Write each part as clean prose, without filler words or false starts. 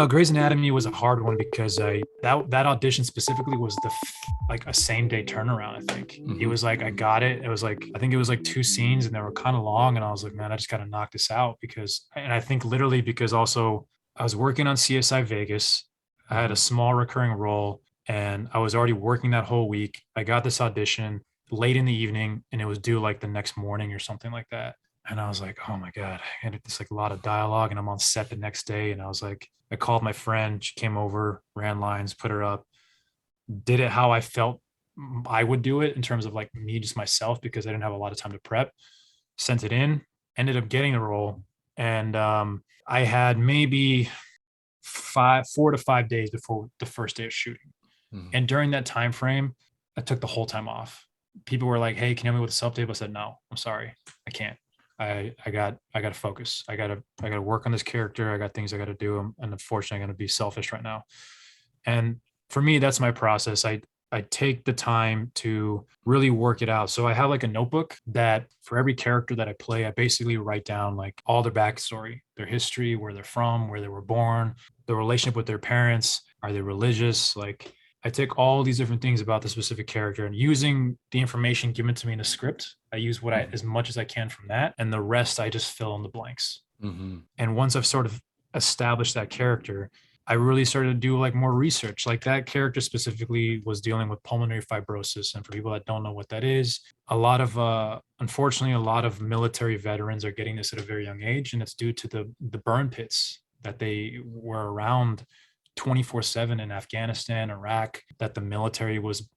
Grey's Anatomy was a hard one because that audition specifically was like a same day turnaround. I think it Mm-hmm. was like I got it. It was like I think it was like two scenes and they were kind of long, and I was like, man, I just got to knock this out and I think literally because also I was working on CSI Vegas. I had a Mm-hmm. small recurring role, and I was already working that whole week. I got this audition late in the evening, and it was due like the next morning or something like that. And I was like, oh my God, I had this like a lot of dialogue, and I'm on set the next day. And I was like, I called my friend. She came over, ran lines, put her up, did it how I felt I would do it in terms of like me, just myself, because I didn't have a lot of time to prep. Sent it in, ended up getting the role. And I had maybe 4 to 5 days before the first day of shooting. Mm-hmm. And during that time frame, I took the whole time off. People were like, "Hey, can you help me with the sub tape?" I said, "No, I'm sorry, I can't. I got to focus. I got to work on this character. I got things I got to do, and unfortunately, I'm going to be selfish right now." And for me, that's my process. I take the time to really work it out. So I have like a notebook that for every character that I play, I basically write down like all their backstory, their history, where they're from, where they were born, the relationship with their parents, are they religious? Like I take all these different things about the specific character, and using the information given to me in the script, I use what I Mm-hmm. as much as I can from that, and the rest I just fill in the blanks. Mm-hmm. And once I've sort of established that character, I really started to do like more research. Like that character specifically was dealing with pulmonary fibrosis. And for people that don't know what that is, unfortunately, a lot of military veterans are getting this at a very young age. And it's due to the burn pits that they were around 24/7 in Afghanistan, Iraq, that the military was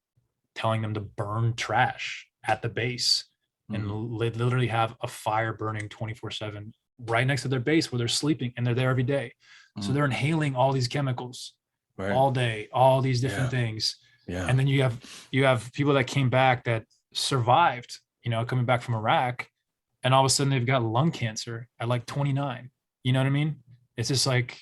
telling them to burn trash at the base and Mm-hmm. literally have a fire burning 24/7 right next to their base where they're sleeping, and they're there every day. So Mm-hmm. they're inhaling all these chemicals Right. all day, all these different Yeah. things. Yeah. And then you have people that came back that survived, coming back from Iraq, and all of a sudden they've got lung cancer at like 29. You know what I mean? It's just like,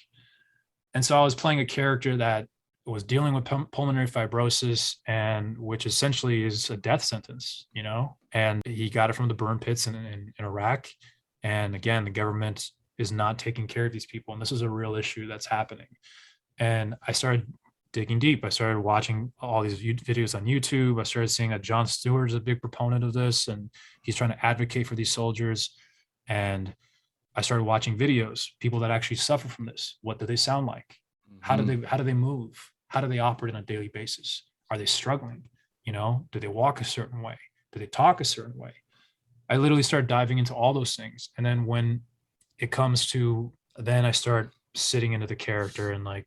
and so I was playing a character that was dealing with pulmonary fibrosis, and which essentially is a death sentence, and he got it from the burn pits in Iraq. And again, the government is not taking care of these people. And this is a real issue that's happening. And I started digging deep. I started watching all these videos on YouTube. I started seeing that Jon Stewart is a big proponent of this, and he's trying to advocate for these soldiers. And I started watching videos, people that actually suffer from this. What do they sound like? Mm-hmm. How do they move? How do they operate on a daily basis? Are they struggling? Do they walk a certain way? Do they talk a certain way? I literally started diving into all those things. And then when it comes to then I start sitting into the character and like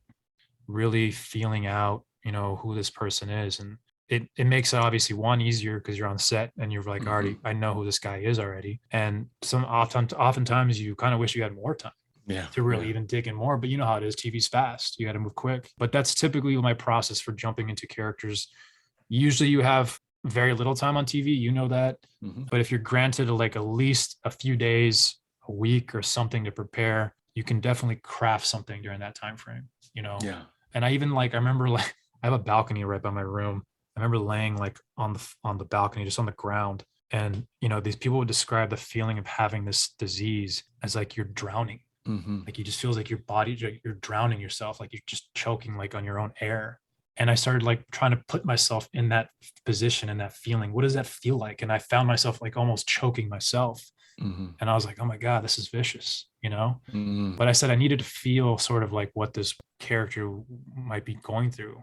really feeling out, who this person is. And it makes it obviously one easier because you're on set and you're like, Mm-hmm. already, I know who this guy is already. And oftentimes you kind of wish you had more time Yeah. to really Yeah. even dig in more. But you know how it is. TV's fast. You got to move quick. But that's typically my process for jumping into characters. Usually you have very little time on TV. You know that. Mm-hmm. But if you're granted like at least a few days, a week or something to prepare, you can definitely craft something during that time frame. Yeah. And I remember like I have a balcony right by my room. I remember laying like on the balcony, just on the ground. And these people would describe the feeling of having this disease as like you're drowning. Mm-hmm. Like you just feels like your body, you're drowning yourself, like you're just choking like on your own air. And I started like trying to put myself in that position and that feeling. What does that feel like? And I found myself like almost choking myself. Mm-hmm. And I was like, oh my God, this is vicious. Mm-hmm. But I said I needed to feel sort of like what this character might be going through.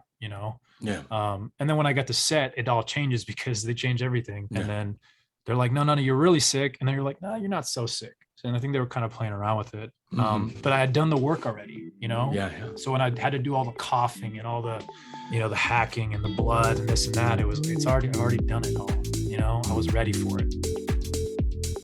Yeah. And then when I got to set, it all changes because they change everything. And Yeah. then they're like, no, you're really sick. And then you're like, no, you're not so sick. And I think they were kind of playing around with it. Mm-hmm. But I had done the work already. Yeah. Yeah. So when I had to do all the coughing and all the hacking and the blood and this and that, I've already done it all. I was ready for it.